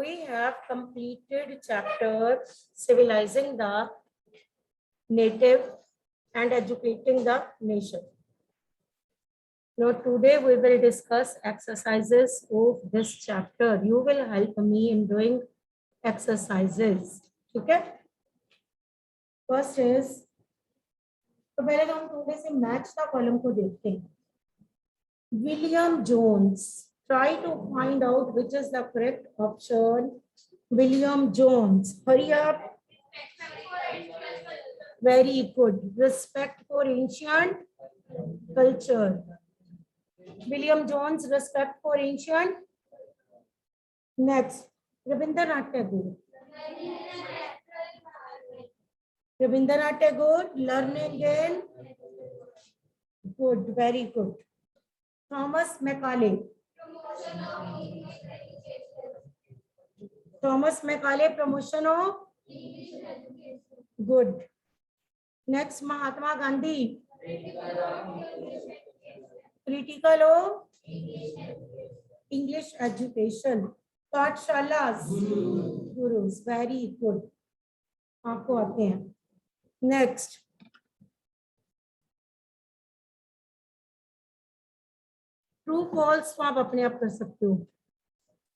we have completed chapter civilizing the native and educating the nation. Now today we will discuss exercises of this chapter. You will help me in doing exercises. Okay? First is, तो पहले तो हम थोड़े से match का column को देखते हैं. William Jones. Try to find out which is the correct option. William Jones. Hurry up. Very good. Respect for ancient culture. William Jones, respect for ancient. Next, Rabindranath Tagore. Rabindranath Tagore, learning in. Good, very good. Thomas Macaulay. Thomas Macaulay, promotion of. Good. Next, Mahatma Gandhi. Critical of English education. Pathshalas. Gurus. Very good. आपको आते हैं. Next. True false आप अपने आप कर सकते हो.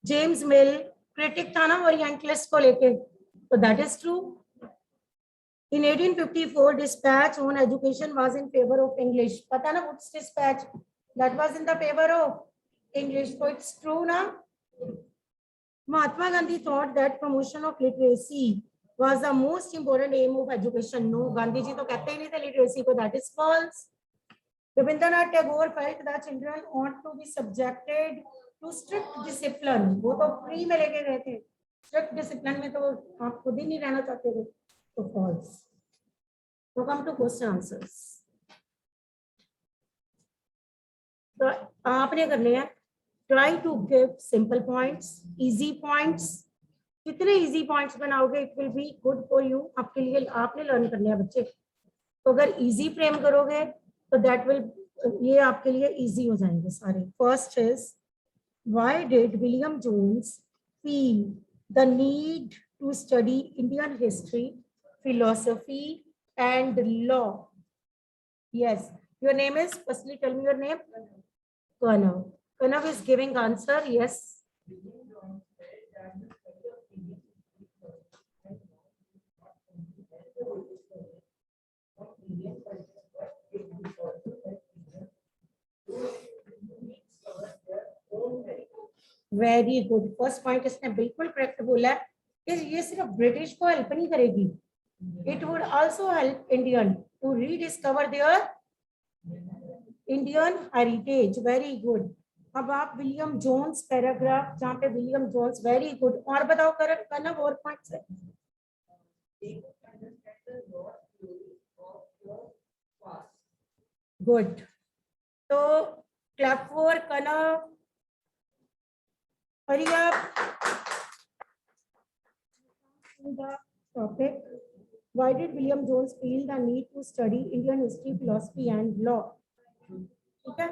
James मिल critic था ना ओरिएंटलिस्ट को लेके, तो that is true. In 1854, dispatch on education was in favor of English. पता ना which dispatch that was in the favor of English, so it's true ना. Mahatma Gandhi thought that promotion of literacy was the most important aim of education. No, Gandhi ji तो कहते ही नहीं थे literacy को, that is false. Rabindranath Tagore felt that children ought to be subjected to strict discipline. वो तो free में लेके गए थे. Strict discipline में तो आप खुद ही नहीं रहना चाहते थे. तो false. So come to question answers. तो आपने करने हैं. Try to give simple points, easy points. कितने easy points बनाओगे, it will be good for you. आपके लिए आपने learn करने हैं बच्चे. तो अगर easy frame करोगे, तो that will ये आपके लिए easy हो जाएंगे सारे. First is, why did William Jones feel the need to study Indian history, philosophy, and law? Yes, your name is, firstly tell me your name. Kanav. Kanav is giving answer. Yes. Very good. First point इसने बिल्कुल correct बोला है कि ये सिर्फ British को help नहीं करेगी, it would also help Indian to rediscover their Indian heritage. Very good. अब आप विलियम जोन्स पैराग्राफ, जहाँ पे विलियम जोन्स, वेरी गुड. और बताओ कनव और पॉइंट्स है. गुड. तो clap for Kanav. Hurry up. The topic. Why did William Jones feel the need to study Indian history, philosophy, and law? Okay.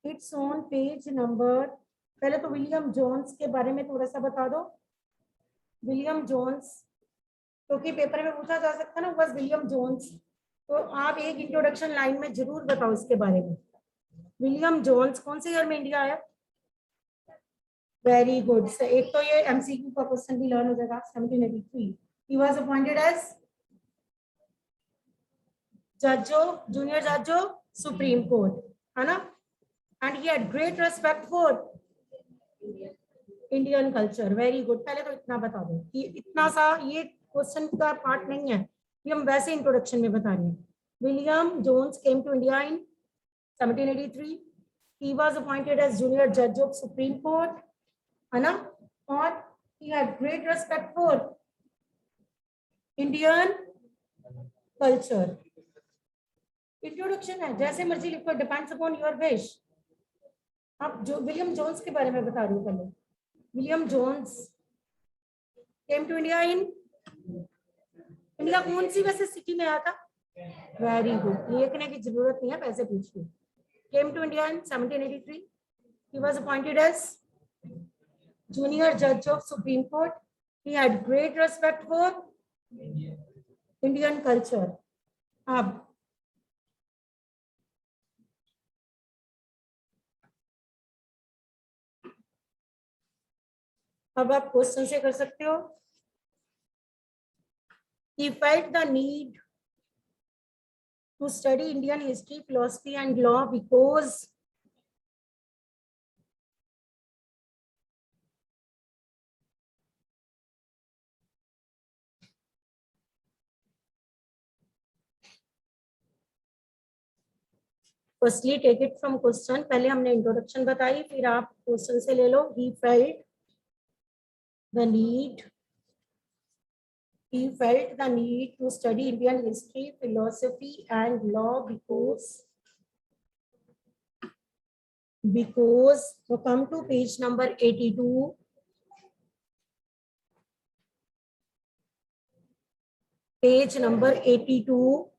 It's on page number. पहले तो William Jones के बारे में थोड़ा सा बता दो. विलियम जोन्स क्योंकि पेपर में पूछा जा सकता है ना, बस विलियम जोन्स, तो आप एक इंट्रोडक्शन लाइन में जरूर बताओ इसके बारे में. विलियम जोन्स कौन से ईयर में इंडिया आया? Very good. एक तो ये एमसीक्यू का क्वेश्चन भी लर्न हो जाएगा. 1783. He was appointed as judge of junior judge of Supreme Court, है ना? And he had great respect for Indian culture. Very good. पहले तो इतना बता दो कि इतना सा ये क्वेश्चन का पार्ट नहीं है, ये हम वैसे इंट्रोडक्शन में बता रहे हैं. William Jones came to India in 1783. He was appointed as junior judge of Supreme Court, है ना? और he had great respect for Indian culture. Introduction है, जैसे मर्जी लिखो, डिपेंड्स अपॉन योर विश. आप जो विलियम जोन्स के बारे में बता रही हूँ. पहले William Jones came to India in, India कौन सी वैसे सिटी में आया था? Very good. लिखने की जरूरत नहीं है, वैसे पूछिए. Came to India in 1783. He was appointed as junior judge of Supreme Court. He had great respect for Indian culture. अब आप क्वेश्चन से कर सकते हो. He felt the need to study Indian history, philosophy, and law because firstly take it from question. पहले हमने introduction बताई, फिर आप क्वेश्चन से ले लो. He felt the need to study Indian history, philosophy, and law because so come to page number 82. Page number 82.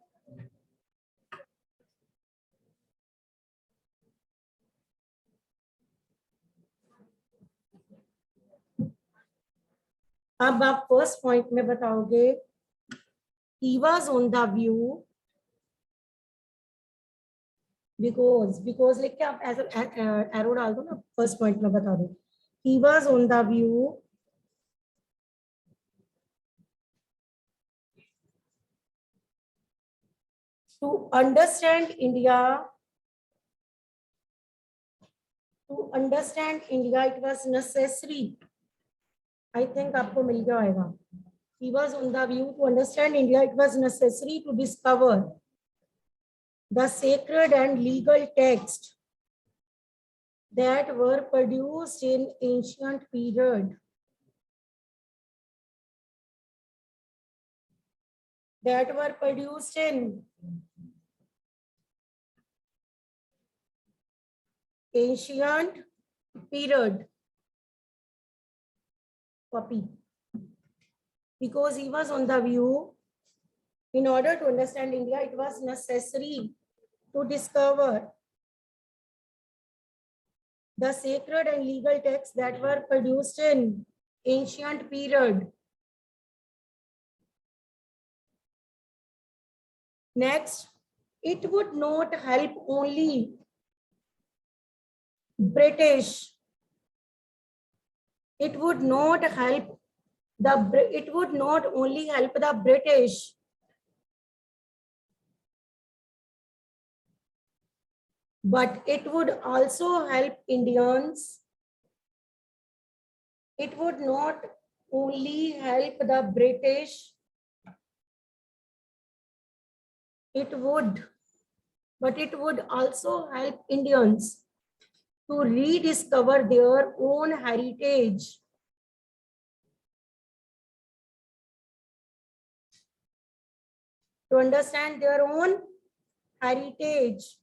अब आप first point में बताओगे. He was on the view because लिख के आप ऐसा एरो डाल दो ना, फर्स्ट पॉइंट में बता दो. He was on the view to understand India. It was necessary. I think आपको मिल गया होगा. He was on the view to understand India. It was necessary to discover the sacred and legal texts that were produced in ancient period. That were produced in ancient period. Copy. Because he was on the view, in order to understand India, it was necessary to discover the sacred and legal texts that were produced in ancient period. Next, it would not help only British. It would not only help the British, but it would also help Indians. It would not only help the British, but it would also help Indians to rediscover their own heritage. To understand their own heritage.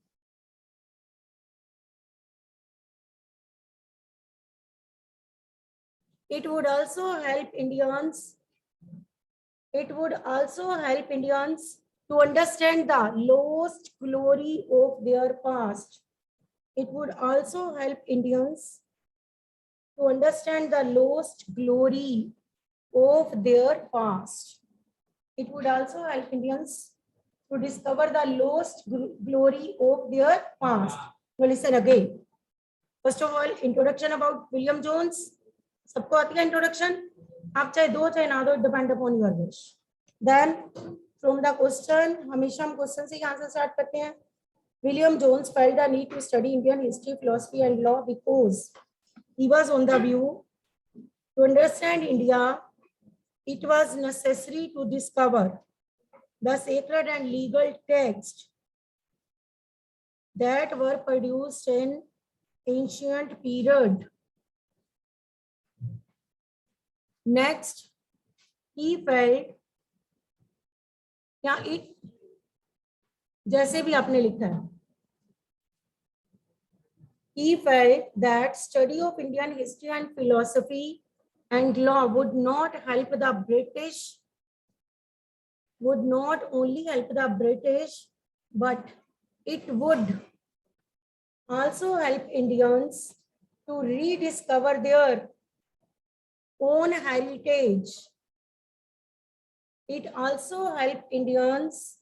It would also help Indians. To understand the lost glory of their past. It would also help Indians to understand the lost glory of their past. It would also help Indians to discover the lost glory of their past. Now listen again. First of all, introduction about William Jones. सबको आती है introduction? आप चाहे दो चाहे ना दो, depend upon your wish. Then from the question, हमेशा हम question से आंसर start करते हैं. William Jones felt the need to study Indian history, philosophy, and law because he was on the view to understand India. It was necessary to discover the sacred and legal texts that were produced in ancient period. Next, he felt, या it जैसे भी आपने लिखा है, he felt that study of Indian history and philosophy and law would not help the British, would not only help the British, but it would also help Indians to rediscover their own heritage. It also helped Indians.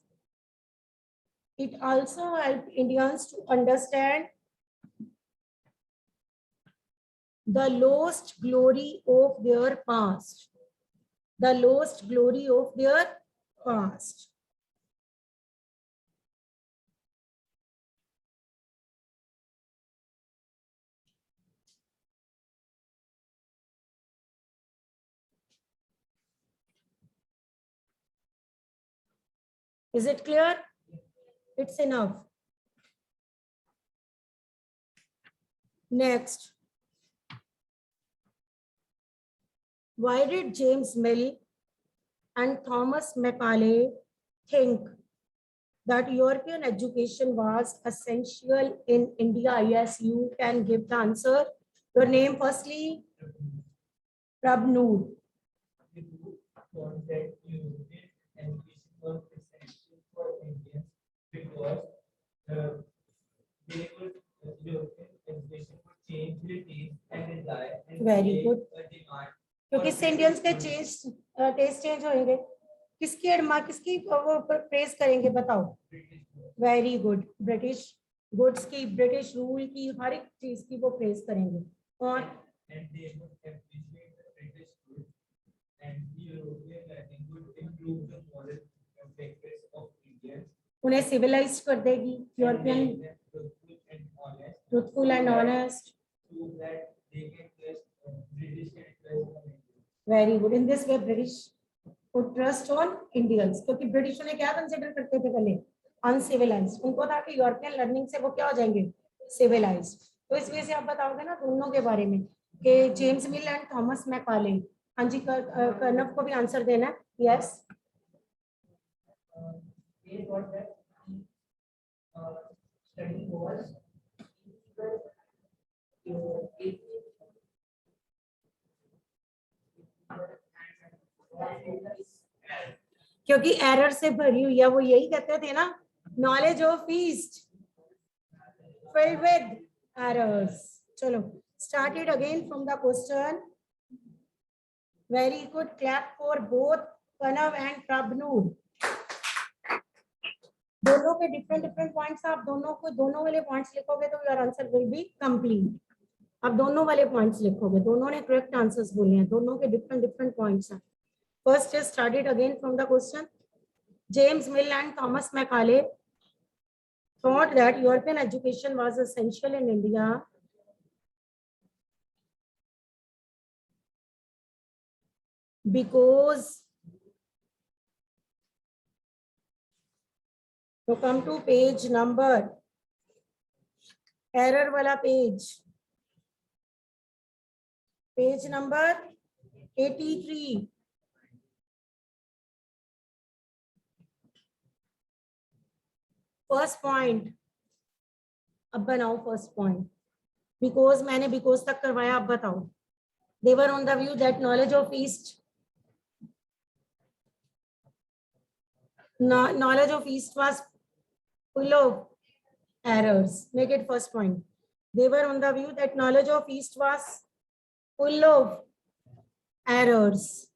It also helped Indians to understand the lost glory of their past. The lost glory of their past. Is it clear? It's enough. Next. Why did James Mill and Thomas Macaulay think that European education was essential in India? Yes, you can give the answer. Your name firstly? Prabnoor. That European education was essential for Indians because they would European education would change the taste and desire and Very good. a demand. क्योंकि इससे Indians के taste change होंगे. किसकी वो press करेंगे बताओ. Very good. British goods की, British rule की, हर एक चीज की वो प्रेस करेंगे. और and they would appreciate the British goods and European learning would improve the moral practice of Indians. उन्हें सिविलाइज कर देगी. European truthful and honest. So that they can trust British and trust. Very good. In this way, British put trust on Indians. क्योंकि British उन्हें क्या consider करते थे पहले? Uncivilised. उनको था कि यूरोपियन लर्निंग से वो क्या हो जाएंगे? सिविलाइज्ड. तो इस वजह से आप बताओगे ना दोनों के बारे में कि James mill and Thomas Macaulay. हाँ जी, कर्नव को भी आंसर देना है. यस. Study was क्योंकि एरर से भरी हुई है. वो यही कहते थे ना, knowledge of east filled with errors. चलो, started again from the question. Very good. Clap for both Pranav and Prabnoor. दोनों के डिफरेंट पॉइंट्स. आप दोनों वाले पॉइंट्स लिखोगे तो your answer will be complete. आप दोनों वाले पॉइंट्स लिखोगे. दोनों ने करेक्ट आंसर्स बोले हैं. दोनों के डिफरेंट पॉइंट्स हैं. First is started again from the question. James Mill and Thomas Macaulay thought that European education was essential in India because, so come to page number, error wala page number 83. First point. अब बनाओ first point. Because मैंने because तक करवाया. अब बताओ. They were on the view that knowledge of east was full of errors. Make it first point. They were on the view that knowledge of East was full of errors.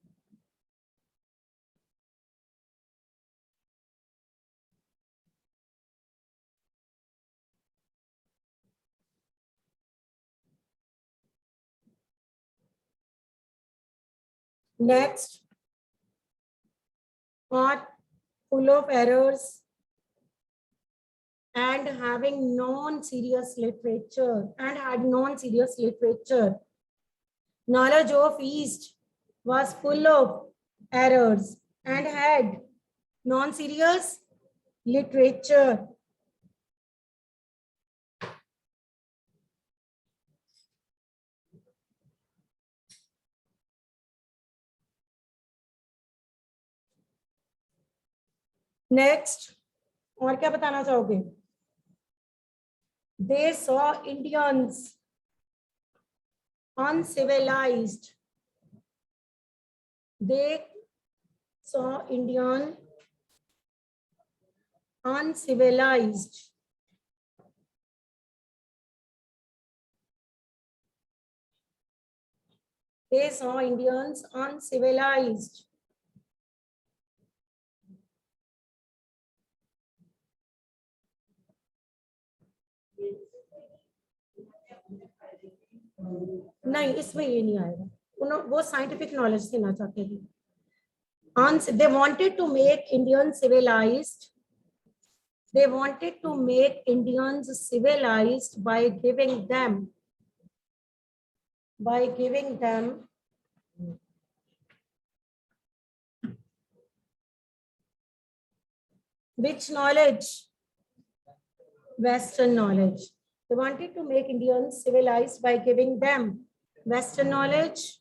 Next, are full of errors and having non-serious literature and had non-serious literature. Knowledge of East was full of errors and had non-serious literature. Next, और क्या बताना चाहोगे? They saw Indians uncivilized. They saw Indian uncivilized. They saw Indians uncivilized. नहीं, इसमें ये नहीं आएगा. वो साइंटिफिक नॉलेज देना चाहते थे. They wanted to make Indians civilized. They wanted to make Indians civilized by giving them which knowledge? Western knowledge. They wanted to make Indians civilized by giving them Western knowledge.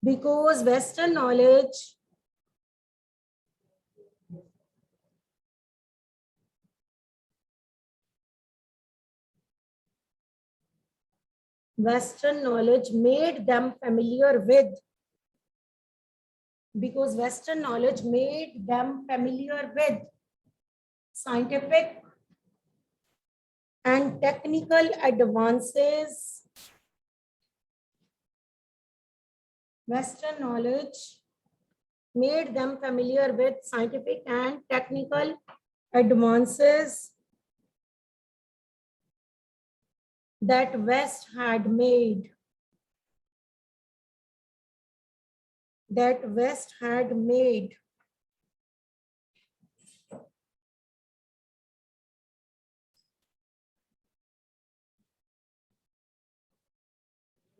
Because Western knowledge made them familiar with. Because Western knowledge made them familiar with scientific and technical advances. Western knowledge made them familiar with scientific and technical advances that West had made.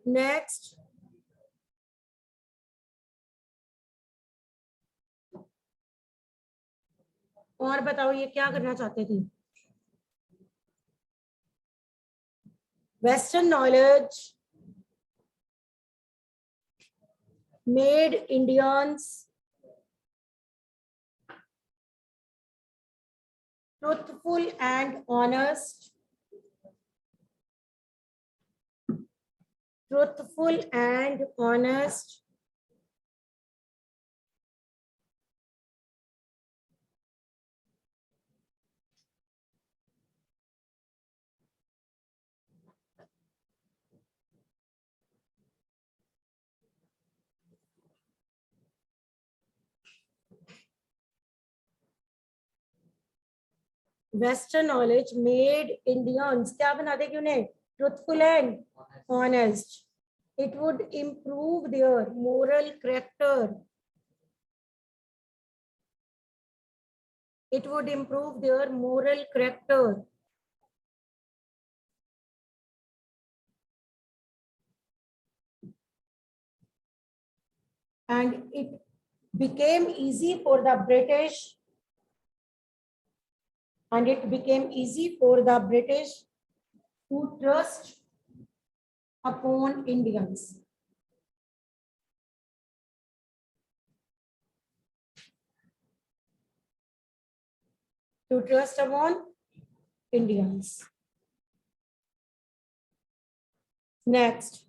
Next. और बताओ ये क्या करना चाहते थे? Western knowledge made Indians truthful and honest. Western knowledge made Indians क्या बना देगी उन्हें? Truthful and honest. It would improve their moral character. And it became easy for the British. To trust upon Indians. Next,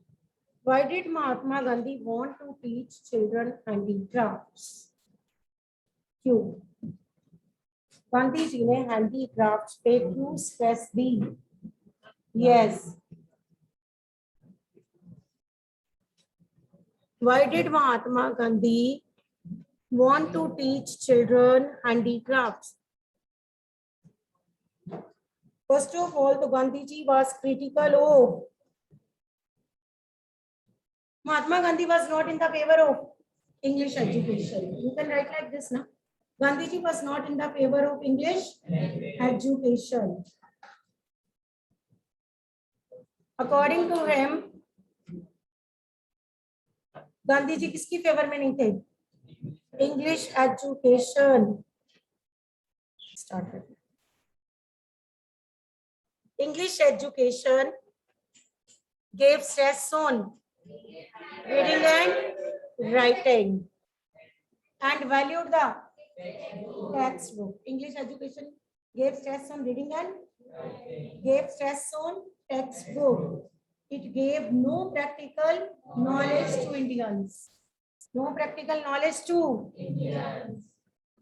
why did Mahatma Gandhi want to teach children handicrafts? क्यों? गांधी जी ने handicrafts पे क्यों stress the? Yes. Why did Mahatma Gandhi want to teach children handicrafts? First of all, the Gandhiji was critical of. Mahatma Gandhi was not in the favor of English education. You can write like this, na? Gandhiji was not in the favor of English education. According to him, Gandhi ji किसकी favour में नहीं थे? English education. English education gave stress on reading and writing and valued the textbook. English education gave stress on reading and textbook. It gave no practical knowledge to Indians.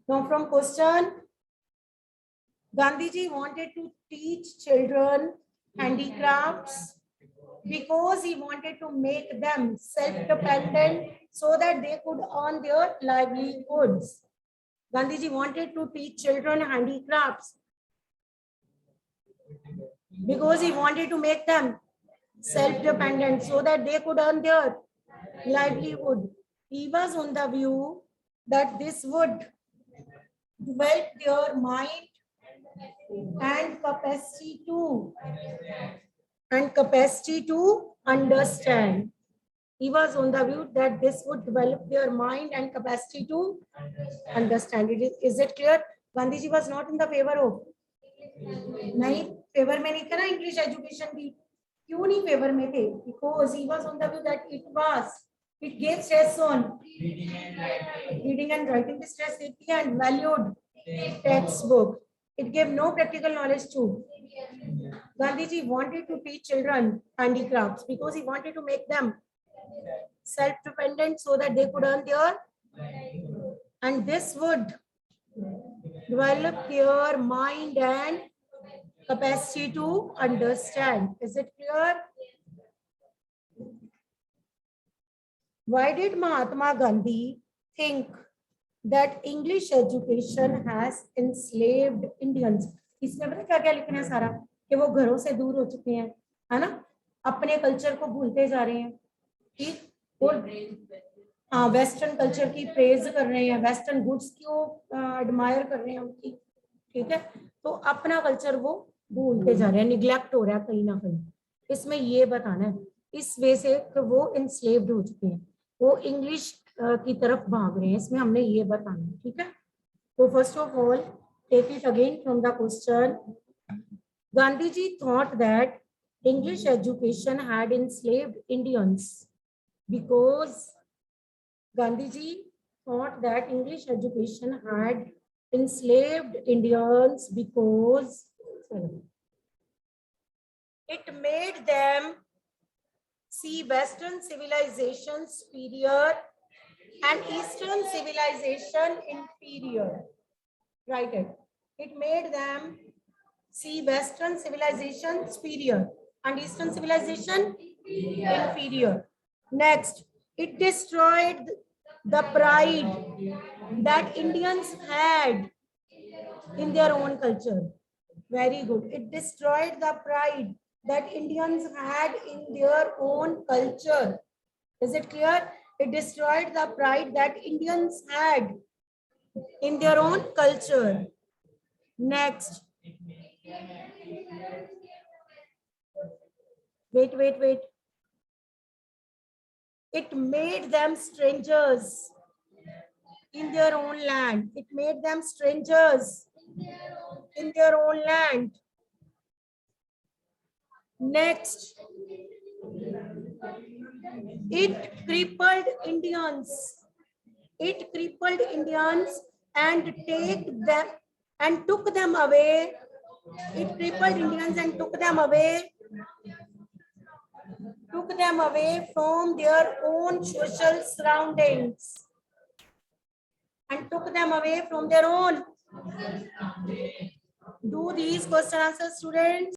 Now from question, Gandhiji wanted to teach children handicrafts Because he wanted to make them self-dependent so that they could earn their livelihoods. Gandhiji wanted to teach children handicrafts because he wanted to make them self-dependent so that they could earn their livelihood. He was on the view that this would develop their mind and capacity to understand. He was on the view that this would develop their mind and capacity to understand. Is it clear? Gandhi ji was not in the favor of. नहीं favour में नहीं था ना English education की. क्यों नहीं favour में थे? Because he was on the view that it gave stress on reading and writing the stress देती है and valued textbook. It gave no practical knowledge too. Gandhiji wanted to teach children handicrafts because he wanted to make them self-dependent so that they could earn their, and this would develop their mind and capacity to understand. Is it clear? Why did Mahatma Gandhi think that English education has enslaved Indians? इसमें पता क्या क्या लिखना है सारा कि वो घरों से दूर हो चुके हैं, है ना, अपने कल्चर को भूलते जा रहे हैं, ठीक, और हाँ वेस्टर्न कल्चर की प्रेज कर रहे हैं, वेस्टर्न गुड्स को एडमायर कर रहे हैं उनकी, ठीक है, तो अपना कल्चर वो भूलते जा रहे हैं, निग्लेक्ट हो रहा है कहीं ना कहीं. इसमें ये बताना है इस वे से कि वो इंस्लेव्ड हो चुके हैं, वो इंग्लिश की तरफ भाग रहे हैं, इसमें हमने ये बताना है, ठीक है. तो first of all take it again from the question. Gandhi ji thought that English education had enslaved Indians because Gandhi ji thought that English education had enslaved Indians because it made them see Western civilization superior and Eastern civilization inferior. Write it. It made them see Western civilization superior and Eastern civilization inferior. Next, it destroyed the pride that Indians had in their own culture. Very good. It destroyed the pride that Indians had in their own culture. Is it clear? It destroyed the pride that Indians had in their own culture. Next. Wait. It made them strangers in their own land. It made them strangers in their own land. Next, it crippled Indians. It crippled Indians and took them away. It crippled Indians and took them away from their own social surroundings. And took them away from their own. Do these question answers, students?